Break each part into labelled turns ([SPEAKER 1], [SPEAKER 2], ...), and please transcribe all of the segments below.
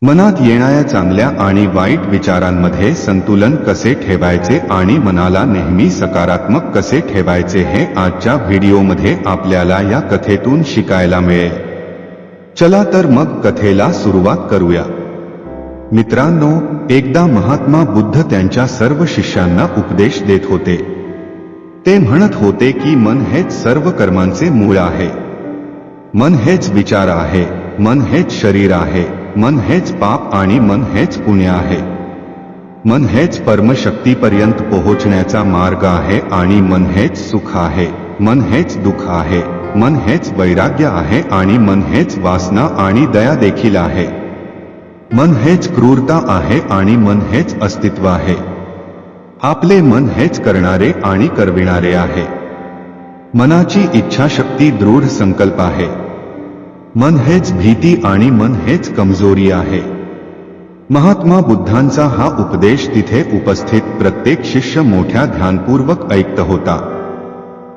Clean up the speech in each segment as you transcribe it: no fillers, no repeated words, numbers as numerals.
[SPEAKER 1] मनात येणाऱ्या चांगल्या आणि वाईट विचारांमध्ये संतुलन कसे ठेवायचे आणि मनाला नेहमी सकारात्मक कसे ठेवायचे हे आजच्या व्हिडिओमध्ये आपल्याला या कथेतून शिकायला मिळेल. चला तर मग कथेला सुरुवात करूया. मित्रांनो, एकदा महात्मा बुद्ध त्यांच्या सर्व शिष्यांना उपदेश देत होते. ते म्हणत होते की मन हेच सर्व कर्मांचे मूळ आहे. मन हेच विचार आहे, मन हेच शरीर आहे, मन हेच पाप आणि मन हेच पुण्य आहे. मन हेच परमशक्तीपर्यंत पोहोचण्याचा मार्ग आहे आणि मन हेच सुख आहे, मन हेच दुःख आहे, मन हेच वैराग्य आहे आणि मन हेच वासना आणि दया देखील आहे. मन हेच क्रूरता आहे आणि मन हेच अस्तित्व आहे. आपले मन हेच करणारे आणि करविणारे आहे. मनाची इच्छाशक्ती दृढ संकल्प आहे. मन हेच भीती आणि मन हेच कमजोरी आहे. महात्मा बुद्धांचा हा उपदेश तिथे उपस्थित प्रत्येक शिष्य मोठ्या ध्यानपूर्वक ऐकत होता.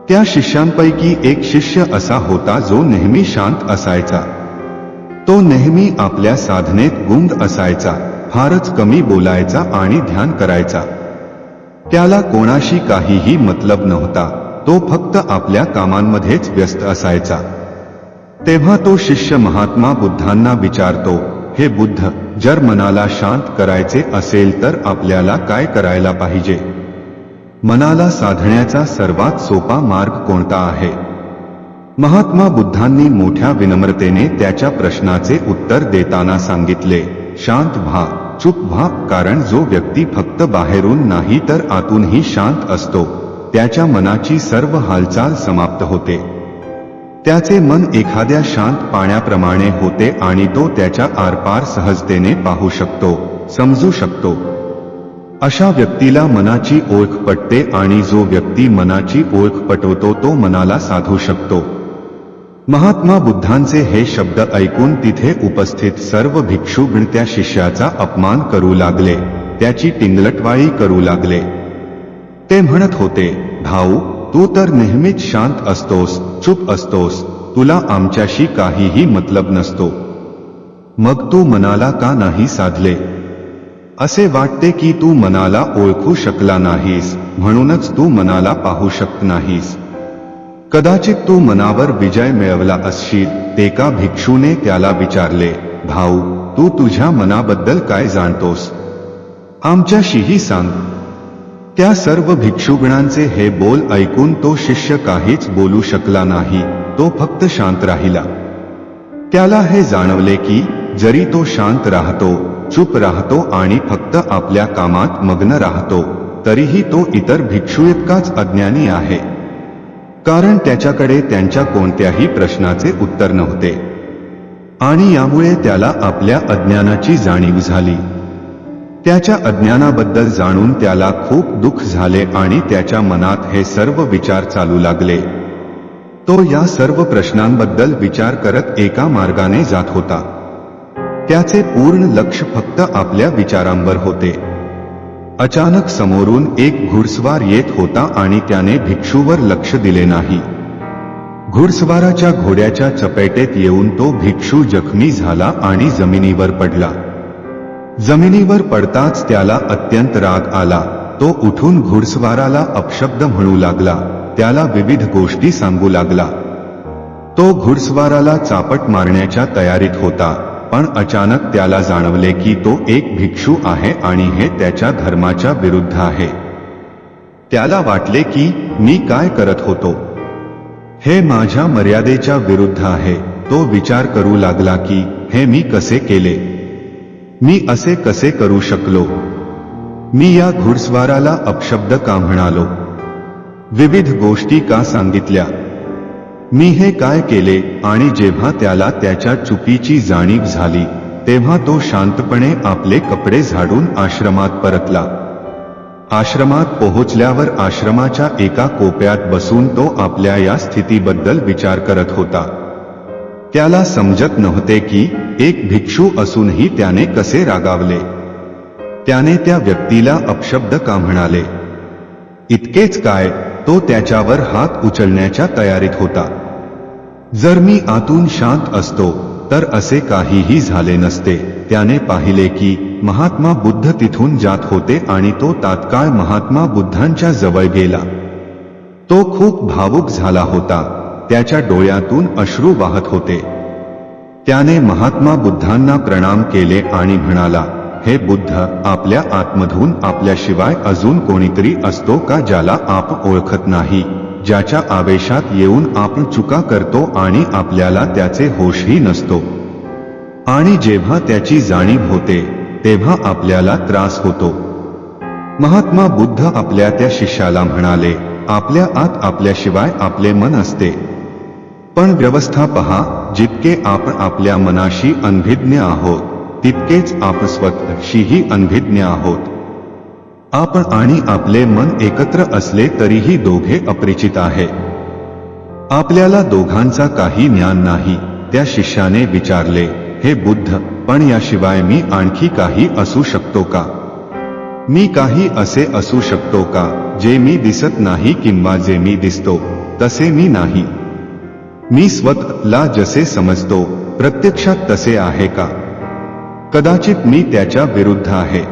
[SPEAKER 1] त्या शिष्यांपैकी एक शिष्य असा होता जो नेहमी शांत असायचा. तो नेहमी आपल्या साधनेत गुंग असायचा, फारच कमी बोलायचा आणि ध्यान करायचा. त्याला कोणाशी काहीही मतलब नव्हता. तो फक्त आपल्या कामांमध्येच व्यस्त असायचा. तेव्हा तो शिष्य महात्मा बुद्धांना विचारतो, हे बुद्ध, जर मनाला शांत करायचे असेल तर आपल्याला काय करायला पाहिजे? मनाला साधण्याचा सर्वात सोपा मार्ग कोणता आहे? महात्मा बुद्धांनी मोठ्या विनम्रतेने त्याच्या प्रश्नाचे उत्तर देताना सांगितले, शांत व्हा, चुप व्हा, कारण जो व्यक्ती फक्त बाहेरून नाही तर आतूनही शांत असतो, त्याच्या मनाची सर्व हालचाल समाप्त होते. त्याचे मन एखाद्या शांत पाण्याप्रमाणे होते आणि तो त्याच्या आरपार सहजतेने पाहू शकतो, समजू शकतो. अशा व्यक्तीला मनाची ओळख पटते आणि जो व्यक्ती मनाची ओळख पटवतो तो मनाला साधू शकतो. महात्मा बुद्धांचे हे शब्द ऐकून तिथे उपस्थित सर्व भिक्षुगण त्या शिष्याचा अपमान करू लागले, त्याची टिंगलटवाळी करू लागले. ते म्हणत होते, भाऊ, तू तर नेहमीच शांत असतोस, चुप असतोस, तुला आमच्याशी काहीही मतलब नसतो. मग तू मनाला का नाही साधले? असे वाटते की तू मनाला ओळखू शकला नाहीस, म्हणूनच तू मनाला पाहू शकत नाहीस. कदाचित तू मनावर विजय मिळवला असशील. एका भिक्षूने त्याला विचारले, भाऊ, तू तुझ्या मनाबद्दल काय जाणतोस? आमच्याशीही सांग. त्या सर्व भिक्षुगणांचे हे बोल ऐकून तो शिष्य काहीच बोलू शकला नाही. तो फक्त शांत राहिला. त्याला हे जाणवले की जरी तो शांत राहतो, चुप राहतो आणि फक्त आपल्या कामात मग्न राहतो, तरीही तो इतर भिक्षुइतकाच अज्ञानी आहे. कारण त्याच्याकडे त्यांच्या कोणत्याही प्रश्नाचे उत्तर नव्हते आणि यामुळे त्याला आपल्या अज्ञानाची जाणीव झाली. त्याच्या अज्ञानाबद्दल जाणून त्याला खूप दुःख झाले आणि त्याच्या मनात हे सर्व विचार चालू लागले. तो या सर्व प्रश्नांबद्दल विचार करत एका मार्गाने जात होता. त्याचे पूर्ण लक्ष फक्त आपल्या विचारांवर होते. अचानक समोरून एक घुडसवार येत होता आणि त्याने भिक्षूवर लक्ष दिले नाही. घुडसवाराच्या घोड्याच्या चपेटेत येऊन तो भिक्षू जखमी झाला आणि जमिनीवर पडला. जमिनीवर पडताच त्याला अत्यंत राग आला. तो उठून घुडसवाराला अपशब्द म्हणू लागला, त्याला विविध गोष्टी सांगू लागला. तो घुडसवाराला चापट मारण्याच्या तयारीत होता, पण अचानक त्याला जाणवले की तो एक भिक्षू आहे आणि हे त्याच्या धर्माच्या विरुद्ध आहे. त्याला वाटले की मी काय करत होतो, हे माझ्या मर्यादेच्या विरुद्ध आहे. तो विचार करू लागला की हे मी कसे केले, मी असे कसे करू शकलो, मी या घुडसवाराला अपशब्द का म्हणालो, विविध गोष्टी का सांगितल्या, मी हे काय केले. आणि जेव्हा त्याला त्याच्या चुकीची जाणीव झाली तेव्हा तो शांतपणे आपले कपडे झाडून आश्रमात परतला. आश्रमात पोहोचल्यावर आश्रमाच्या एका कोपऱ्यात बसून तो आपल्या या स्थितीबद्दल विचार करत होता. त्याला समजत नव्हते की एक भिक्षू असूनही त्याने कसे रागावले, त्याने त्या व्यक्तीला अपशब्द का म्हणाले. इतकेच काय, तो त्याच्यावर हात उचलण्याच्या तयारीत होता. जर मी आतून शांत असतो तर असे काहीही झाले नसते. त्याने पाहिले की महात्मा बुद्ध तिथून जात होते आणि तो तात्काळ महात्मा बुद्धांच्या जवळ गेला. तो खूप भावुक झाला होता. त्याच्या डोळ्यातून अश्रू वाहत होते. त्याने महात्मा बुद्धांना प्रणाम केले आणि म्हणाला, हे बुद्ध, आपल्या आतमधून आपल्याशिवाय अजून कोणीतरी असतो का ज्याला आपण ओळखत नाही, ज्याच्या आवेशात येऊन आपण चुका करतो आणि आपल्याला त्याचे होशही नसतो, आणि जेव्हा त्याची जाणीव होते तेव्हा आपल्याला त्रास होतो. महात्मा बुद्ध आपल्या त्या शिष्याला म्हणाले, आपल्या आत आपल्याशिवाय आपले मन असते, पण व्यवस्था पहा, जितके आपण आपल्या मनाशी अनभिज्ञ आहोत तितकेच आपण स्वतःशीही अनभिज्ञ आहोत. आपण आणि आपले मन एकत्र असले तरीही दोघे अपरिचित आहे. आपल्याला दोघांचा काही ज्ञान नाही. त्या शिष्याने विचारले, हे बुद्ध, पण याशिवाय मी आणखी काही असू शकतो का? मी काही असे असू शकतो का जे मी दिसत नाही किंवा जे मी दिसतो तसे मी नाही? मी स्वतःला जसे समजतो प्रत्यक्षात तसे आहे का? कदाचित मी त्याच्या विरुद्ध आहे.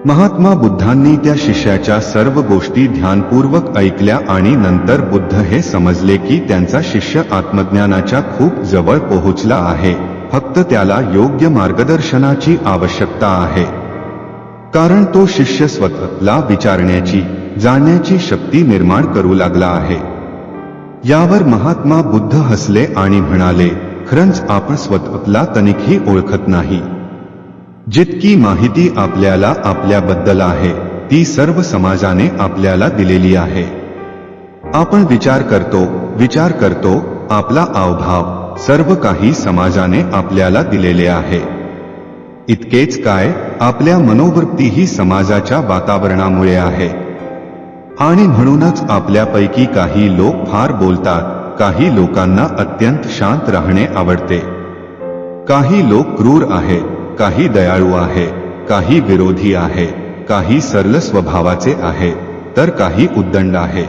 [SPEAKER 1] महात्मा बुद्धांनी त्या शिष्याच्या सर्व गोष्टी ध्यानपूर्वक ऐकल्या आणि नंतर बुद्ध हे समजले की त्यांचा शिष्य आत्मज्ञानाच्या खूप जवळ पोहोचला आहे. फक्त त्याला योग्य मार्गदर्शनाची आवश्यकता आहे, कारण तो शिष्य स्वतःला विचारण्याची, जाणण्याची शक्ती निर्माण करू लागला आहे. यावर महात्मा बुद्ध हसले आणि म्हणाले, खरंच आपण स्वतःला तनिकही ओळखत नाही. जितकी माहिती आपल्याला आपल्याबद्दल आहे ती सर्व समाजाने आपल्याला दिलेली आहे. आपण विचार करतो, आपला हावभाव सर्व काही समाजाने आपल्याला दिलेले आहे. इतकेच काय, आपल्या मनोवृत्तीही समाजाच्या वातावरणामुळे आहे. आणि म्हणूनच आपल्यापैकी काही लोक फार बोलतात, काही लोकांना अत्यंत शांत राहणे आवडते. काही लोक क्रूर आहे, काही दयाळू आहे, काही विरोधी आहे, काही सरळ स्वभावाचे आहे, तर काही उद्दंड आहे.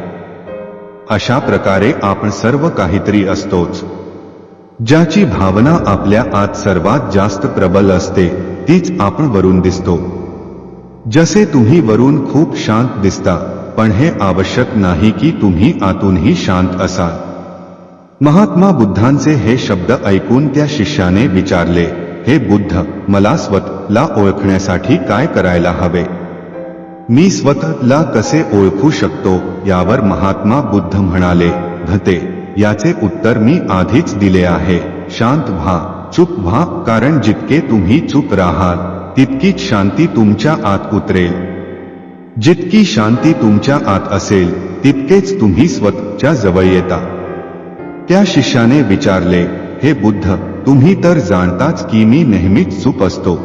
[SPEAKER 1] अशा प्रकारे आपण सर्व काहीतरी असतोच. ज्याची भावना आपल्या आत सर्वात जास्त प्रबल असते तीच आपण वरून दिसतो. जसे तुम्ही वरून खूप शांत दिसता, पण हे आवश्यक नाही की तुम्ही आतूनही शांत असाल. महात्मा बुद्धांचे हे शब्द ऐकून त्या शिष्याने विचारले, हे बुद्ध, मला स्वतःला ओळखण्यासाठी काय करायला हवे? मी स्वतःला कसे ओळखू शकतो? यावर महात्मा बुद्ध म्हणाले, धते, याचे उत्तर मी आधीच दिले आहे. शांत व्हा, चूप व्हा, कारण जितके तुम्ही चूप राहाल तितकीच शांती तुमच्या आत उतरेल. जितकी शांती तुमच्या आत असेल तितकेच तुम्ही स्वतःच्या जवळ येता. त्या शिष्याने विचारले, हे बुद्ध, तुम्ही तर जाणताच की मी नेहमीच चूप असतो.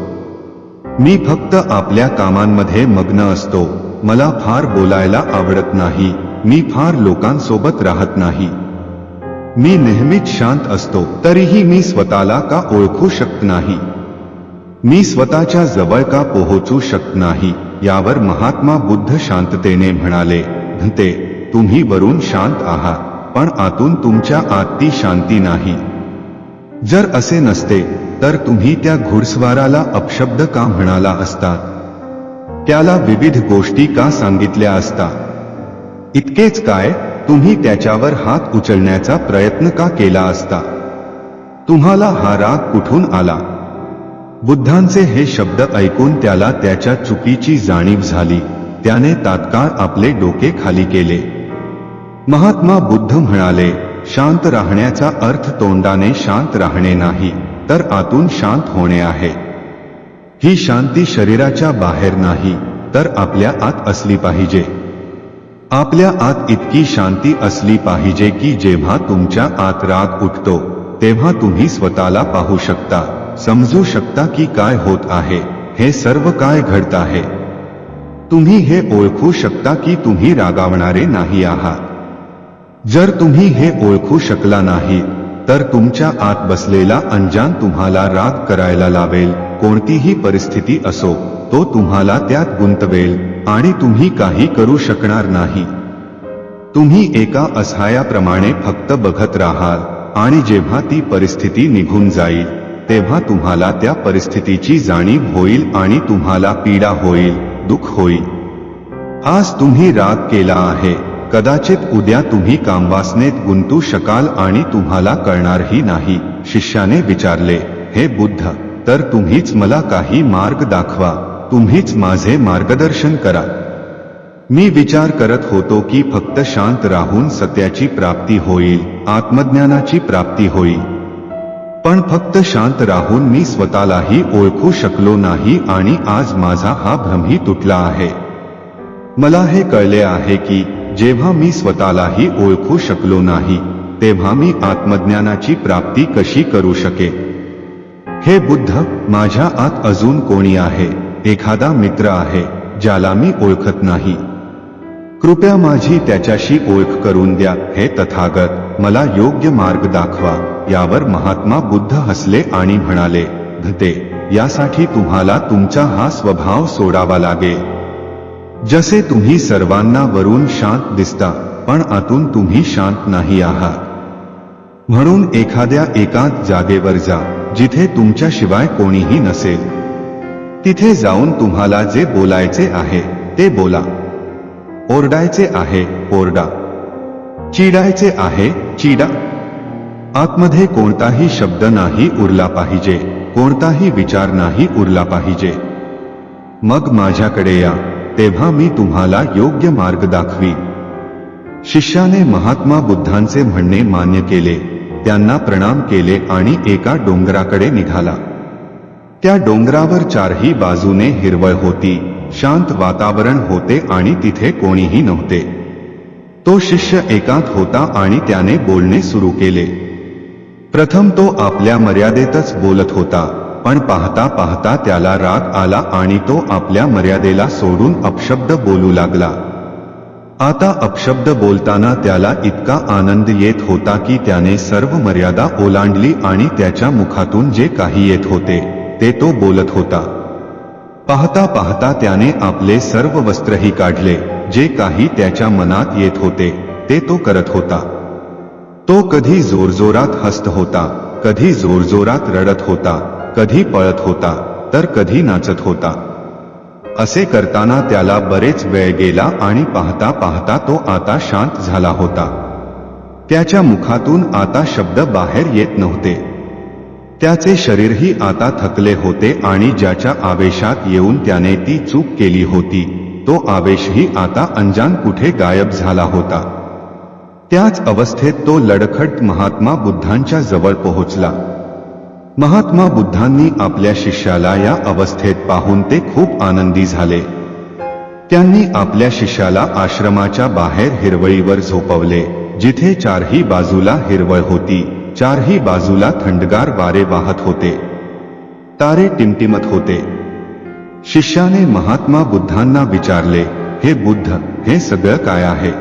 [SPEAKER 1] मी फक्त आपल्या कामांमध्ये मग्न असतो. मला फार बोलायला आवडत नाही. मी फार लोकांसोबत राहत नाही. मी नेहमीच शांत असतो, तरीही मी स्वतःला का ओळखू शकत नाही? मी स्वतःच्या जवळ का पोहोचू शकत नाही? यावर महात्मा बुद्ध शांततेने म्हणाले, धते, तुम्ही वरून शांत आहात, पण आतून तुमच्या आत ती शांती नाही. जर असे नसते तर तुम्ही त्या घुडसवाराला अपशब्द का म्हणाला असता? त्याला विविध गोष्टी का सांगितल्या असता? इतकेच काय, तुम्ही त्याच्यावर हात उचलण्याचा प्रयत्न का केला असता? तुम्हाला हा राग कुठून आला? बुद्धांचे हे शब्द ऐकून त्याला त्याच्या चुकीची जाणीव झाली. त्याने तात्काळ आपले डोके खाली केले. महात्मा बुद्ध म्हणाले, शांत राहण्याचा अर्थ तोंडाने शांत राहणे नाही, तर आतून शांत होणे आहे. ही शांती शरीराच्या बाहेर नाही, तर आपल्या आत असली पाहिजे. आपल्या आत इतकी शांती असली पाहिजे की जेव्हा तुमच्या आत राग उठतो तेव्हा तुम्ही स्वतःला पाहू शकता, समजू शकता की काय होत आहे, हे सर्व काय घडत आहे. तुम्ही हे ओळखू शकता की तुम्ही रागावणारे नाही आहात. जर तुम्ही हे ओळखू शकला नाही तर तुमच्या आत बसलेला अंजान तुम्हाला राग करायला लावेल. कोणतीही परिस्थिती असो, तो तुम्हाला त्यात गुंतवेल आणि तुम्ही काही करू शकणार नाही. तुम्ही एका असहायाप्रमाणे फक्त बघत राहाल आणि जेव्हा ती परिस्थिती निघून जाईल तेव्हा तुम्हाला त्या परिस्थितीची जाणीव होईल आणि तुम्हाला पीडा होईल, दुःख होईल. आज तुम्ही राग केला आहे, कदाचित उद्या तुम्ही कामवासनेत गुंतू शकाल आणि तुम्हाला कळणारही नाही. शिष्याने विचारले, हे बुद्ध, तर तुम्हीच मला काही मार्ग दाखवा, तुम्हीच माझे मार्गदर्शन करा. मी विचार करत होतो की फक्त शांत राहून सत्याची प्राप्ती होईल, आत्मज्ञानाची प्राप्ती होईल. पण फक्त शांत राहून मी स्वतःलाही ओळखू शकलो नाही आणि आज माझा हा भ्रमही तुटला आहे. मला हे कळले आहे की जेव्हा मी स्वतःलाही ओळखू शकलो नाही तेव्हा मी आत्मज्ञानाची प्राप्ती कशी करू शके. हे बुद्ध, माझ्या आत अजून कोणी आहे, एखादा मित्र आहे ज्याला मी ओळखत नाही. कृपया माझी त्याच्याशी ओळख करून द्या. हे तथागत, मला योग्य मार्ग दाखवा. यावर महात्मा बुद्ध हसले आणि म्हणाले, धते, यासाठी तुम्हाला तुमचा हा स्वभाव सोडावा लागेल. जसे तुम्ही सर्वांना वरून शांत दिसता पण आतून तुम्ही शांत नाही आहात. म्हणून एखाद्या एकांत जागेवर जा जिथे तुमच्याशिवाय कोणीही नसेल. तिथे जाऊन तुम्हाला जे बोलायचे आहे ते बोला. ओरडायचे आहे, ओरडा. चिडायचे आहे, चिडा. आतमध्ये कोणताही शब्द नाही उरला पाहिजे, कोणताही विचार नाही उरला पाहिजे. मग माझ्याकडे या, तेव्हा मी तुम्हाला योग्य मार्ग दाखवी. शिष्याने महात्मा बुद्धांचे म्हणणे मान्य केले, त्यांना प्रणाम केले आणि एका डोंगराकडे निघाला. त्या डोंगरावर चारही बाजूने हिरवळ होती, शांत वातावरण होते आणि तिथे कोणीही नव्हते. तो शिष्य एकांत होता आणि त्याने बोलणे सुरू केले. प्रथम तो आपल्या मर्यादेतच बोलत होता, पण पाहता पाहता त्याला राग आला आणि तो आपल्या मर्यादेला सोडून अपशब्द बोलू लागला. आता अपशब्द बोलताना त्याला इतका आनंद येत होता की त्याने सर्व मर्यादा ओलांडली आणि त्याच्या मुखातून जे काही येत होते ते तो बोलत होता. पाहता पाहता त्याने आपले सर्व वस्त्रही काढले. जे काही त्याच्या मनात येत होते ते तो करत होता. तो कधी जोरजोरात हसत होता, कधी जोरजोरात रडत होता, कधी पळत होता तर कधी नाचत होता. असे करताना त्याला बरेच वेळ गेला आणि पाहता पाहता तो आता शांत झाला होता. त्याच्या मुखातून आता शब्द बाहेर येत नव्हते. त्याचे शरीरही आता थकले होते आणि ज्याच्या आवेशात येऊन त्याने ती चूक केली होती तो आवेशही आता अनजान कुठे गायब झाला होता. त्याच अवस्थेत तो लडखट महात्मा बुद्धांच्या जवळ पोहोचला. महात्मा बुद्धांनी आपल्या शिष्याला या अवस्थेत पाहून ते खूप आनंदी झाले. त्यांनी आपल्या शिष्याला आश्रमाच्या बाहेर हिरवळीवर झोपवले, जिथे चारही बाजूला हिरवळ होती. चारही बाजूला थंडगार वारे वाहत होते, तारे टिमटिमत होते. शिष्याने महात्मा बुद्धांना विचारले, हे बुद्ध, हे सगळं काय आहे?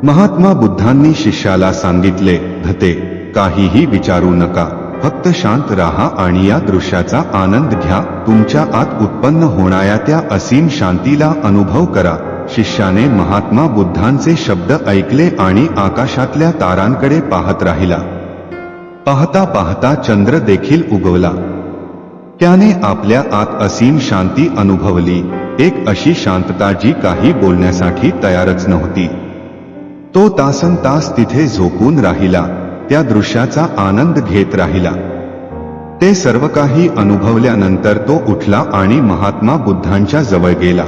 [SPEAKER 1] महात्मा बुद्धांनी शिष्याला सांगितले, धते, काहीही विचारू नका, फक्त शांत राहा आणि या दृश्याचा आनंद घ्या. तुमच्या आत उत्पन्न होणाऱ्या त्या असीम शांतीला अनुभव करा. शिष्याने महात्मा बुद्धांचे शब्द ऐकले आणि आकाशातल्या तारांकडे पाहत राहिला. पाहता पाहता चंद्र देखील उगवला. त्याने आपल्या आत असीम शांती अनुभवली, एक अशी शांतता जी काही बोलण्यासाठी तयारच नव्हती. तो तासनतास तिथे झोपून राहिला, त्या दृश्याचा आनंद घेत राहिला. ते सर्व काही अनुभवल्यानंतर तो उठला आणि महात्मा बुद्धांच्या जवळ गेला.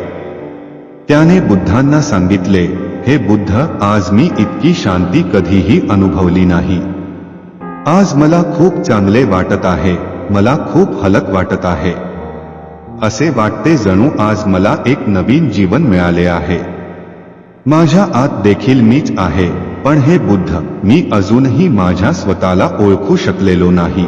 [SPEAKER 1] त्याने बुद्धांना सांगितले, हे बुद्ध, आज मी इतकी शांती कधीही अनुभवली नाही. आज मला खूप चांगले वाटत आहे, मला खूप हलक वाटत आहे. असे वाटते जणू आज मला एक नवीन जीवन मिळाले आहे. माझ्या आत देखील मीच आहे, पण हे बुद्ध, मी अजूनही माझ्या स्वतःला ओळखू शकलेलो नाही.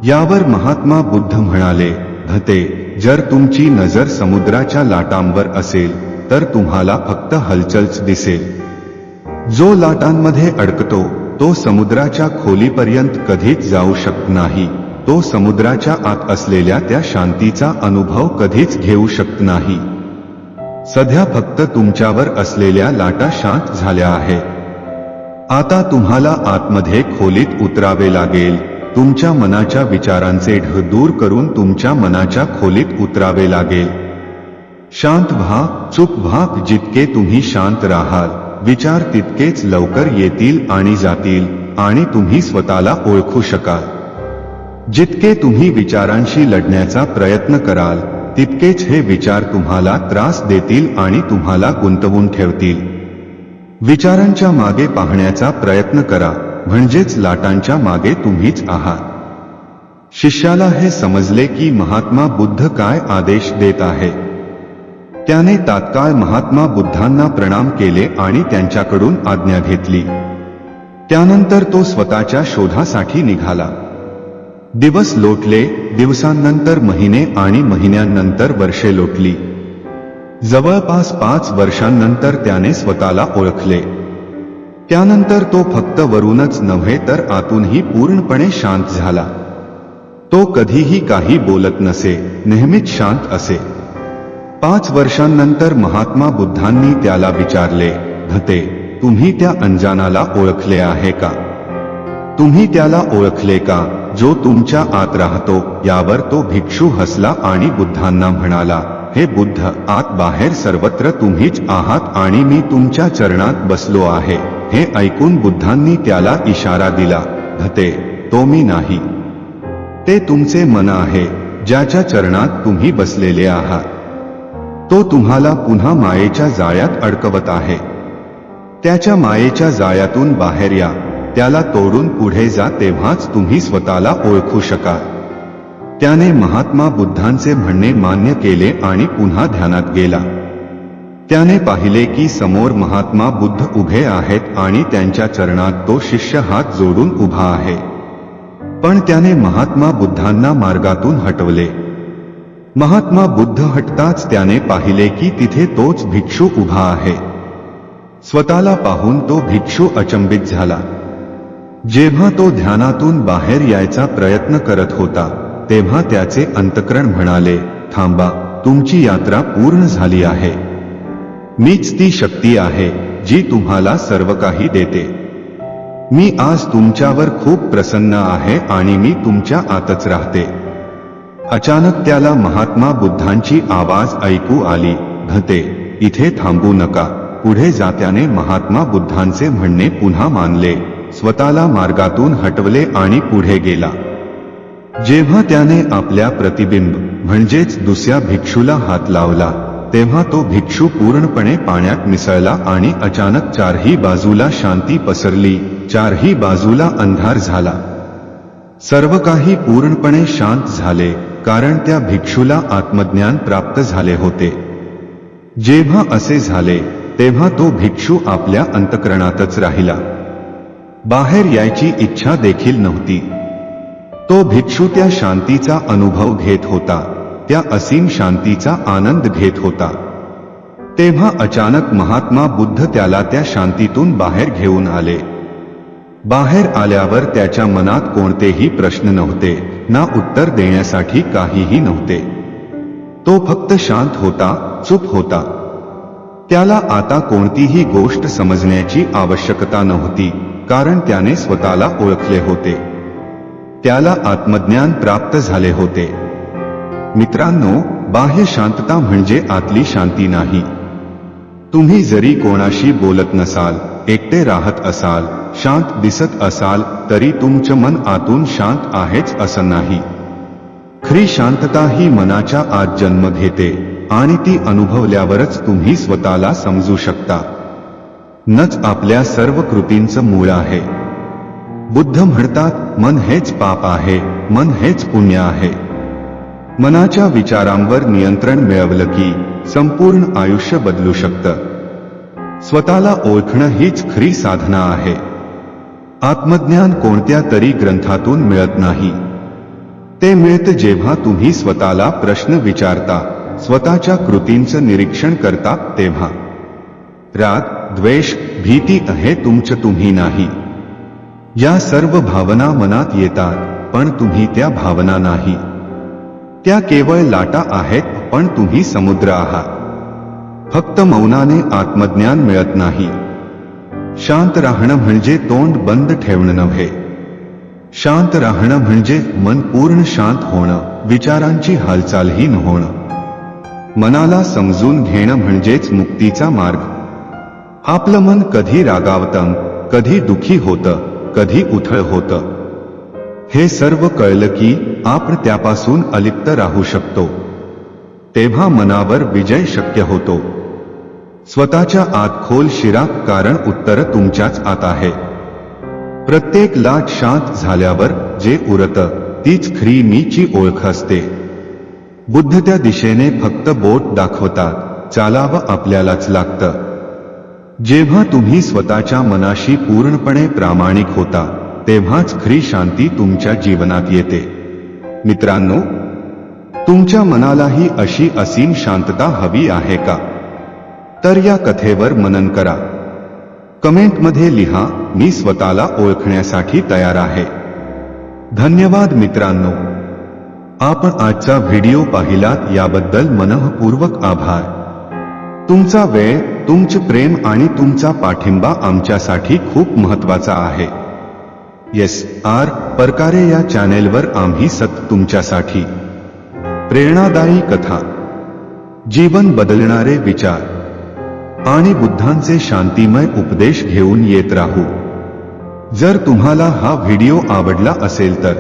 [SPEAKER 1] यावर महात्मा बुद्ध म्हणाले, धते, जर तुमची नजर समुद्राच्या लाटांवर असेल तर तुम्हाला फक्त हलचलच दिसेल. जो लाटांमध्ये अडकतो तो समुद्राच्या खोलीपर्यंत कधीच जाऊ शकत नाही. तो समुद्राच्या आत असलेल्या त्या शांतीचा अनुभव कधीच घेऊ शकत नाही. सध्या फक्त तुमच्यावर असलेल्या लाटा शांत झाल्या आहेत. आता तुम्हाला आतमध्ये खोलीत उतरावे लागेल, तुमच्या मनाच्या विचारांचे ढग दूर करून तुमच्या मनाच्या खोलीत उतरावे लागेल. शांत व्हा, चूप व्हा. जितके तुम्ही शांत राहाल, विचार तितकेच लवकर येतील आणि जातील आणि तुम्ही स्वतःला ओळखू शकाल. जितके तुम्ही विचारांशी लढण्याचा प्रयत्न कराल, तितकेच हे विचार तुम्हाला त्रास देतील आणि तुम्हाला गुंतवून ठेवतील. विचारांच्या मागे पाहण्याचा प्रयत्न करा, म्हणजेच लाटांच्या मागे तुम्हीच आहात. शिष्याला हे समजले की महात्मा बुद्ध काय आदेश देत आहे. त्याने तात्काळ महात्मा बुद्धांना प्रणाम केले आणि त्यांच्याकडून आज्ञा घेतली. त्यानंतर तो स्वतःच्या शोधासाठी निघाला. दिवस लोटले, दिवसांनंतर महिने आणि महिन्यांनंतर वर्षे लोटली. जवळपास 5 वर्षांनंतर त्याने स्वतःला ओळखले. त्यानंतर तो फक्त वरूनच नव्हे तर आतूनही पूर्णपणे शांत झाला. तो कधीही काही बोलत नसे, नेहमीच शांत असे. 5 वर्षांनंतर महात्मा बुद्धांनी त्याला विचारले, भते, तुम्ही त्या अंजानाला ओळखले आहे का? तुम्ही त्याला ओळखले का, जो तुमच्या आत राहतो? यावर तो भिक्षू हसला आणि बुद्धांना म्हणाला, हे बुद्ध, आत बाहेर सर्वत्र तुम्हीच आहात आणि मी तुमच्या चरणात बसलो आहे. हे ऐकून बुद्धांनी त्याला इशारा दिला, भते, तो मी नाही. ते तुमचे मन आहे, ज्याच्या चरणात तुम्ही बसलेले आहात. तो तुम्हाला पुन्हा मायेच्या जाळ्यात अडकवत आहे. त्याच्या मायेच्या जाळ्यातून बाहेर या, त्याला तोडून पुढे जा, तेव्हाच तुम्ही स्वतःला ओळखू शकाल. त्याने महात्मा बुद्धांचे म्हणणे मान्य केले आणि पुन्हा ध्यानात गेला. त्याने पाहिले की समोर महात्मा बुद्ध उभे आहेत आणि त्यांच्या चरणात तो शिष्य हात जोडून उभा आहे. पण त्याने महात्मा बुद्धांना मार्गातून हटवले. महात्मा बुद्ध हटताच त्याने पाहिले की तिथे तोच भिक्षू उभा आहे. स्वतःला पाहून तो भिक्षू अचंबित झाला. जेव्हा तो ध्यानातून बाहेर यायचा प्रयत्न करत होता, तेव्हा त्याचे अंतःकरण म्हणाले, थांबा, तुमची यात्रा पूर्ण झाली आहे. मीच ती शक्ती आहे जी तुम्हाला सर्व काही देते. मी आज तुमच्यावर खूप प्रसन्न आहे आणि मी तुमच्या आतच राहते. अचानक त्याला महात्मा बुद्धांची आवाज ऐकू आली, भते, इथे थांबू नका, पुढे जा. त्याने महात्मा बुद्धांचे म्हणणे पुन्हा मानले, स्वतःला मार्गातून हटवले आणि पुढे गेला. जेव्हा त्याने आपल्या प्रतिबिंब म्हणजेच दुसऱ्या भिक्षूला हात लावला, तेव्हा तो भिक्षू पूर्णपणे पाण्यात मिसळला आणि अचानक चारही बाजूला शांती पसरली. चारही बाजूला अंधार झाला. सर्व काही पूर्णपणे शांत झाले, कारण त्या भिक्षूला आत्मज्ञान प्राप्त झाले होते. जेव्हा असे झाले, तेव्हा तो भिक्षू आपल्या अंतःकरणातच राहिला. बाहेर यायची इच्छा देखील नव्हती. तो भिक्षू त्या शांतीचा अनुभव घेत होता, त्या असीम शांतीचा आनंद घेत होता. तेव्हा अचानक महात्मा बुद्ध त्याला त्या शांतीतून बाहेर घेऊन आले. बाहेर आल्यावर त्याच्या मनात कोणतेही प्रश्न नव्हते, ना उत्तर देण्यासाठी काहीही नव्हते. तो फक्त शांत होता, चूप होता. त्याला आता कोणतीही गोष्ट समजण्याची आवश्यकता नव्हती, कारण त्याने स्वतःला ओळखले होते. त्याला आत्मज्ञान प्राप्त झाले होते. मित्रांनो, बाह्य शांतता म्हणजे आतली शांती नाही. तुम्ही जरी कोणाशी बोलत नसाल, एकटे राहत असाल, शांत दिसत असाल, तरी तुमचं मन आतून शांत आहेच असं नाही. खरी शांतता ही मनाच्या आत जन्म घेते आणि ती अनुभवल्यावरच तुम्ही स्वतःला समजू शकता. नच आपल्या सर्व कृतींचं मूळ आहे. बुद्ध म्हणतात, मन हेच पाप आहे, मन हेच पुण्य आहे. मनाच्या विचारांवर नियंत्रण मिळवलं की संपूर्ण आयुष्य बदलू शकतं. स्वतःला ओळखणं हीच खरी साधना आहे. आत्मज्ञान कोणत्या तरी ग्रंथातून मिळत नाही. ते मिळतं जेव्हा तुम्ही स्वतःला प्रश्न विचारता, स्वतःच्या कृतींचं निरीक्षण करता तेव्हा. राग, द्वेष, भीती हे तुमचं तुम्ही नाही. या सर्व भावना मनात येतात, पण तुम्ही त्या भावना नाही. त्या केवळ लाटा आहेत, पण तुम्ही समुद्र आहात. फक्त मौनाने आत्मज्ञान मिळत नाही. शांत राहणं म्हणजे तोंड बंद ठेवणं नव्हे. शांत राहणं म्हणजे मन पूर्ण शांत होणं, विचारांची हालचालही न होणं. मनाला समजून घेणं म्हणजेच मुक्तीचा मार्ग. आपलं मन कधी रागावतं, कधी दुखी होतं, कधी उथळ होतं. हे सर्व कळलं की आपण त्यापासून अलिप्त राहू शकतो. तेव्हा मनावर विजय शक्य होतो. स्वतःच्या आत खोल शिरा, कारण उत्तर तुमच्याच आत आहे. प्रत्येक लाट शांत झाल्यावर जे उरतं तीच खरी मीची ओळख असते. बुद्ध त्या दिशेने फक्त बोट दाखवतात, चालावं आपल्यालाच लागतं. जेव्हा तुम्ही स्वतःच्या मनाशी पूर्णपणे प्रामाणिक होता तेव्हाच खरी शांती तुमच्या जीवनात येते. मित्रांनो, तुमच्या मनालाही अशी असीम शांतता हवी आहे का? तर या कथेवर मनन करा. कमेंटमध्ये लिहा, मी स्वतःला ओळखण्यासाठी तयार आहे. धन्यवाद मित्रांनो. आपण आजचा व्हिडिओ पाहिलात याबद्दल मनःपूर्वक आभार. तुमचा वेळ, तुमचे प्रेम आणि तुमचा पाठिंबा आमच्यासाठी खूप महत्त्वाचा आहे. SR प्रकारे या चॅनेलवर आम्ही सतत तुमच्यासाठी प्रेरणादायी कथा, जीवन बदलणारे विचार आणि बुद्धांचे शांतिमय उपदेश घेऊन येत राहू. जर तुम्हाला हा व्हिडिओ आवडला असेल तर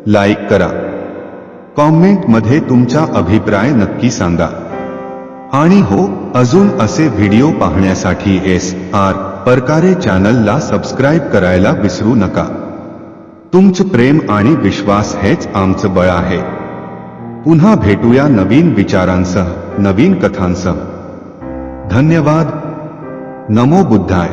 [SPEAKER 1] लाईक करा, कॉमेंटमध्ये तुमचा अभिप्राय नक्की सांगा. आणि हो, अजून असे व्हिडिओ पाहण्यासाठी SR प्रकारे चॅनलला सबस्क्राईब करायला विसरू नका. तुमचं प्रेम आणि विश्वास हेच आमचं बळ आहे. पुन्हा भेटूया नवीन विचारांसह, नवीन कथांसह. धन्यवाद. नमो बुद्धाय.